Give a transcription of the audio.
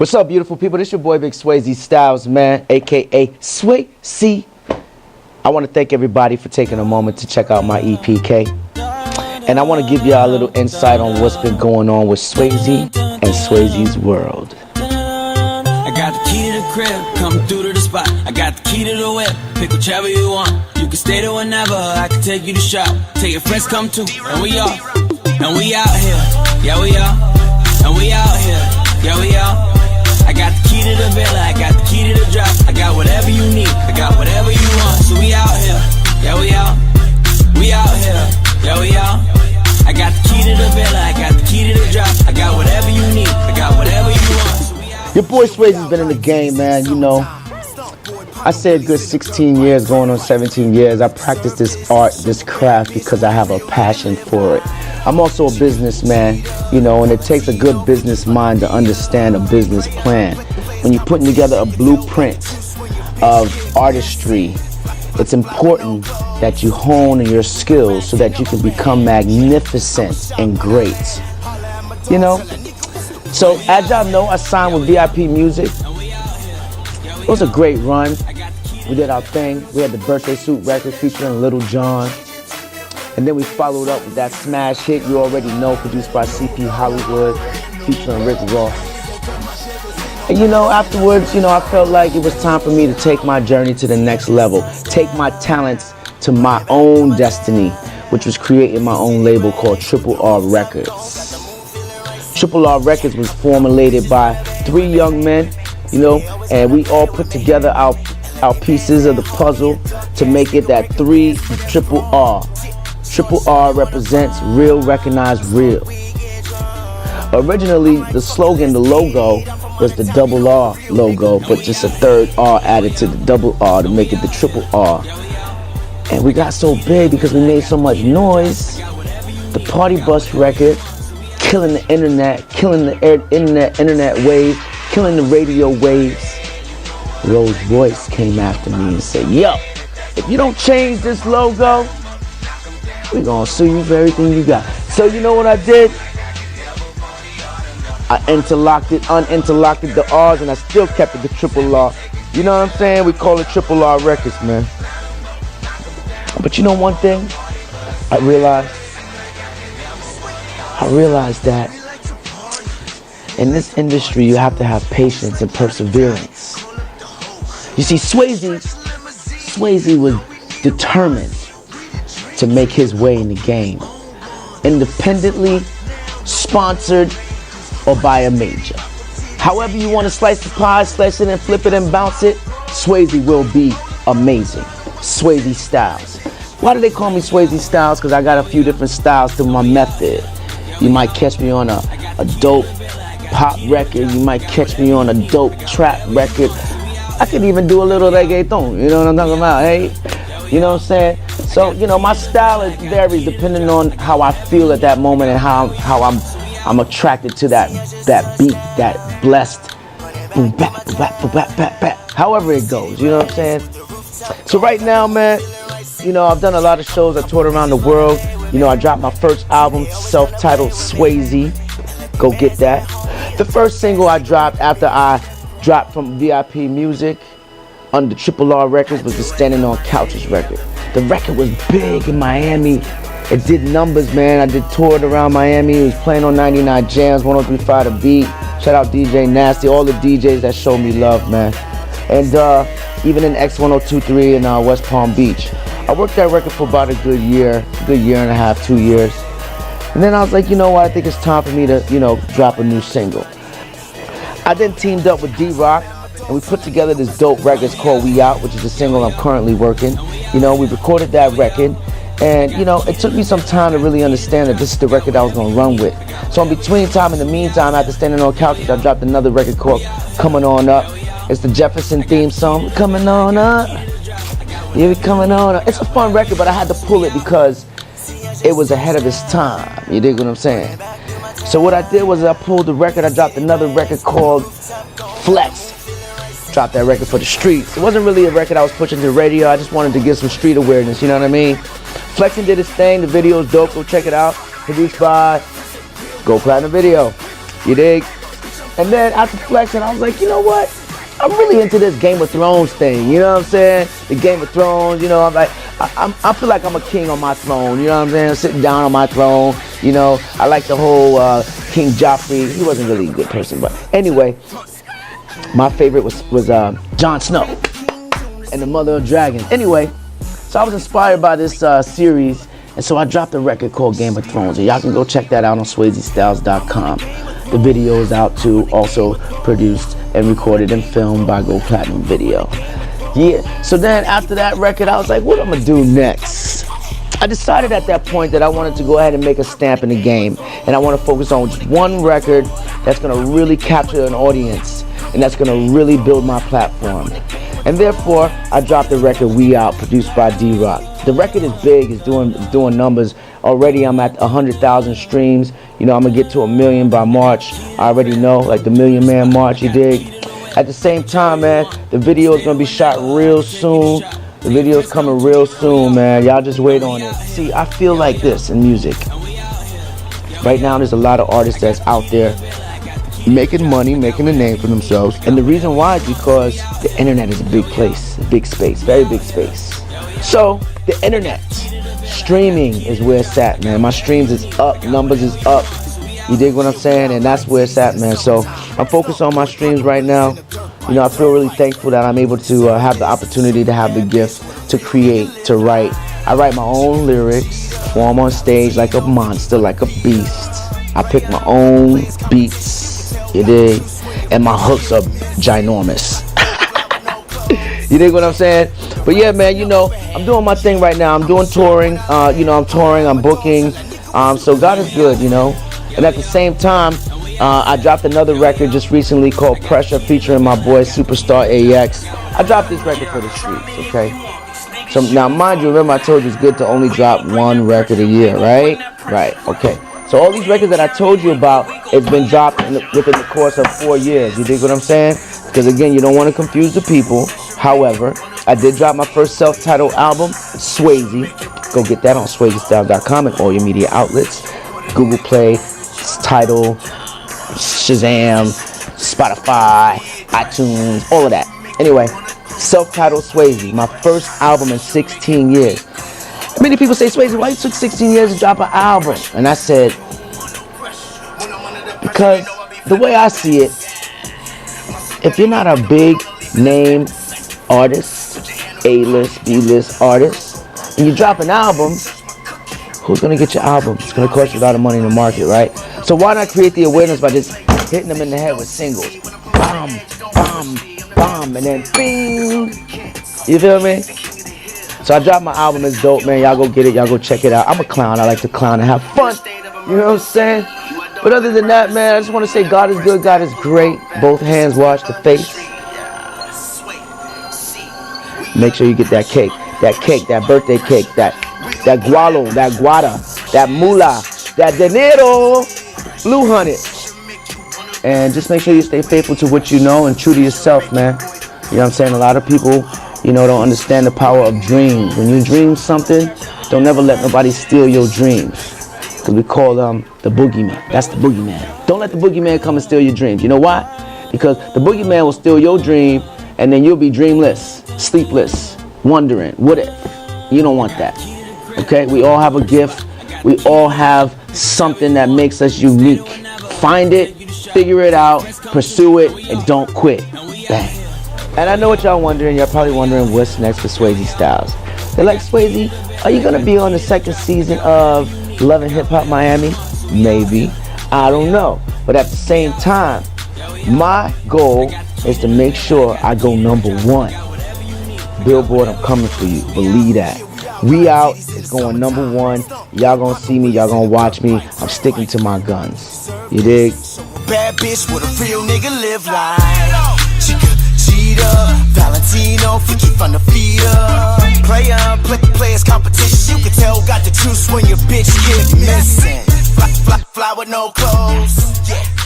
What's up, beautiful people? This your boy Big Swazy Styles, man, aka Swazy. I want to thank everybody for taking a moment to check out my EPK. And I want to give y'all a little insight on what's been going on with Swazy and Swazy's world. I got the key to the crib, come through to the spot. I got the key to the whip, pick whichever you want. You can stay there whenever, I can take you to shop. Tell your friends come too, and we out here, yeah we out, and we out here, yeah we out. I got the key to the villa, I got the key to the drop. I got whatever you need, I got whatever you want. So we out here, yeah we out, we out here, yeah we out. I got the key to the villa, I got the key to the drop. I got whatever you need, I got whatever you want. So we out. Your boy Swazy's been in the game, man, you know. I say a good 16 years, going on 17 years. I practice this art, this craft, because I have a passion for it. I'm also a businessman, you know, and it takes a good business mind to understand a business plan. When you're putting together a blueprint of artistry, it's important that you hone in your skills so that you can become magnificent and great, you know. So as y'all know, I signed with VIP Music. It was a great run. We did our thing. We had the Birthday Suit record featuring Little John. And then we followed up with that smash hit you already know, produced by CP Hollywood, featuring Rick Ross. And you know, afterwards, you know, I felt like it was time for me to take my journey to the next level. Take my talents to my own destiny, which was creating my own label called Triple R Records. Triple R Records was formulated by 3 young men, you know, and we all put together our pieces of the puzzle to make it that 3 Triple R. Triple R represents real, recognize real. Originally, the slogan, the logo, was the double R logo, but just a 3rd R added to the double R to make it the Triple R. And we got so big because we made so much noise. The Party Bus record, killing the internet, killing the internet wave, killing the radio waves. Rolls Royce came after me and said, yo, if you don't change this logo, we're gonna sue you for everything you got. So you know what I did? I uninterlocked the R's, and I still kept it the Triple R. You know what I'm saying? We call it Triple R Records, man. But you know one thing? I realized that in this industry, you have to have patience and perseverance. You see, Swazy was determined to make his way in the game, independently, sponsored, or by a major. However you want to slice the pie, slice it and flip it and bounce it, Swazy will be amazing. Swazy Styles. Why do they call me Swazy Styles? Because I got a few different styles to my method. You might catch me on a dope pop record. You might catch me on a dope trap record. I could even do a little reggaeton. You know what I'm talking about, hey? You know what I'm saying? So, you know, my style varies depending on how I feel at that moment and how I'm attracted to that beat, that blessed boom bap, boom bap, boom bap, bap, bap. However it goes, you know what I'm saying? So right now, man, you know, I've done a lot of shows. I toured around the world. You know, I dropped my first album, self-titled Swazy. Go get that. The first single I dropped after I dropped from VIP Music under Triple R Records was the Standing on Couches record. The record was big in Miami. It did numbers, man. I did toured around Miami. It was playing on 99 Jams, 103.5 The Beat. Shout out DJ Nasty, all the DJs that showed me love, man. And even in X1023 in West Palm Beach. I worked that record for about a good year and a half, 2 years. And then I was like, you know what? I think it's time for me to, you know, drop a new single. I then teamed up with D-Rock, and we put together this dope record called We Out, which is a single I'm currently working. You know, we recorded that record, and you know, it took me some time to really understand that this is the record I was gonna run with. So in the meantime, after Standing on Couches, I dropped another record called Coming On Up. It's the Jefferson theme song, Coming On Up. Yeah, we coming on up. It's a fun record, but I had to pull it because it was ahead of its time. You dig what I'm saying? So what I did was I pulled the record, I dropped another record called Flex. Dropped that record for the streets. It wasn't really a record I was pushing to the radio. I just wanted to get some street awareness, you know what I mean? Flexing did his thing. The video is dope. Go check it out. Produced by Go Platinum Video. You dig? And then after flexing, I was like, you know what? I'm really into this Game of Thrones thing. You know what I'm saying? The Game of Thrones. You know, I'm like, I feel like I'm a king on my throne. You know what I'm saying? I'm sitting down on my throne. You know, I like the whole King Joffrey. He wasn't really a good person, but anyway, my favorite was Jon Snow and the Mother of Dragons. Anyway, so I was inspired by this series, and so I dropped a record called Game of Thrones, and y'all can go check that out on SwazyStyles.com. The video is out too, also produced and recorded and filmed by Go Platinum Video. Yeah, so then after that record, I was like, what am I gonna do next? I decided at that point that I wanted to go ahead and make a stamp in the game, and I want to focus on just one record that's gonna really capture an audience, and that's gonna really build my platform. And therefore, I dropped the record We Out, produced by D-Rock. The record is big, it's doing numbers. Already I'm at 100,000 streams. You know, I'm gonna get to 1 million by March. I already know, like the Million Man March, you dig? At the same time, man, the video is gonna be shot real soon. The video's coming real soon, man. Y'all just wait on it. See, I feel like this in music. Right now, there's a lot of artists that's out there making money, making a name for themselves. And the reason why is because the internet is a big place, a big space, very big space. So, the internet, streaming is where it's at, man. My streams is up, numbers is up. You dig what I'm saying? And that's where it's at, man. So, I'm focused on my streams right now. You know, I feel really thankful that I'm able to have the opportunity to have the gift to create, to write. I write my own lyrics, perform on stage like a monster, like a beast. I pick my own beats, you dig? And my hooks are ginormous. You dig what I'm saying? But yeah, man, you know, I'm doing my thing right now. I'm doing touring. You know, I'm touring, I'm booking. So God is good, you know. And at the same time, I dropped another record just recently called Pressure, featuring my boy Superstar AX. I dropped this record for the streets, okay? So now, mind you, remember I told you it's good to only drop one record a year, right? Right, okay. So all these records that I told you about, it's been dropped within the course of 4 years. You dig what I'm saying? Because again, you don't want to confuse the people. However, I did drop my first self-titled album, Swazy. Go get that on SwazyStyles.com and all your media outlets. Google Play, Tidal, Shazam, Spotify, iTunes, all of that. Anyway, self-titled Swazy, my first album in 16 years. Many people say, Swazy, why you took 16 years to drop an album? And I said, because the way I see it, if you're not a big name artist, A-list, B-list artist, and you drop an album, who's going to get your album? It's going to cost you a lot of money in the market, right? So why not create the awareness by just hitting them in the head with singles? Bomb, bomb, bomb, and then bing. You feel me? So I dropped my album, it's dope, man. Y'all go get it, y'all go check it out. I'm a clown, I like to clown and have fun. You know what I'm saying? But other than that, man, I just want to say God is good, God is great. Both hands wash the face. Make sure you get that cake, that birthday cake, that gualo, that guada, that moolah, that dinero, blue honey. And just make sure you stay faithful to what you know and true to yourself, man. You know what I'm saying? A lot of people, you know, don't understand the power of dreams. When you dream something, don't never let nobody steal your dreams. Because we call them the boogeyman. That's the boogeyman. Don't let the boogeyman come and steal your dreams. You know why? Because the boogeyman will steal your dream, and then you'll be dreamless, sleepless, wondering, what if? You don't want that. Okay? We all have a gift. We all have something that makes us unique. Find it, figure it out, pursue it, and don't quit. Bang. And I know what y'all wondering. Y'all probably wondering what's next for Swazy Styles. They're like, Swazy, are you going to be on the second season of Love and Hip Hop Miami? Maybe. I don't know. But at the same time, my goal is to make sure I go #1. Billboard, I'm coming for you. Believe that. We Out is going #1. Y'all gonna see me. Y'all gonna watch me. I'm sticking to my guns. You dig? Bad bitch with a real nigga live like Chica, cheetah, Valentino, freaky from the feet up. Players competition. You can tell got the juice when your bitch get missing. Fly with no clothes. Yeah.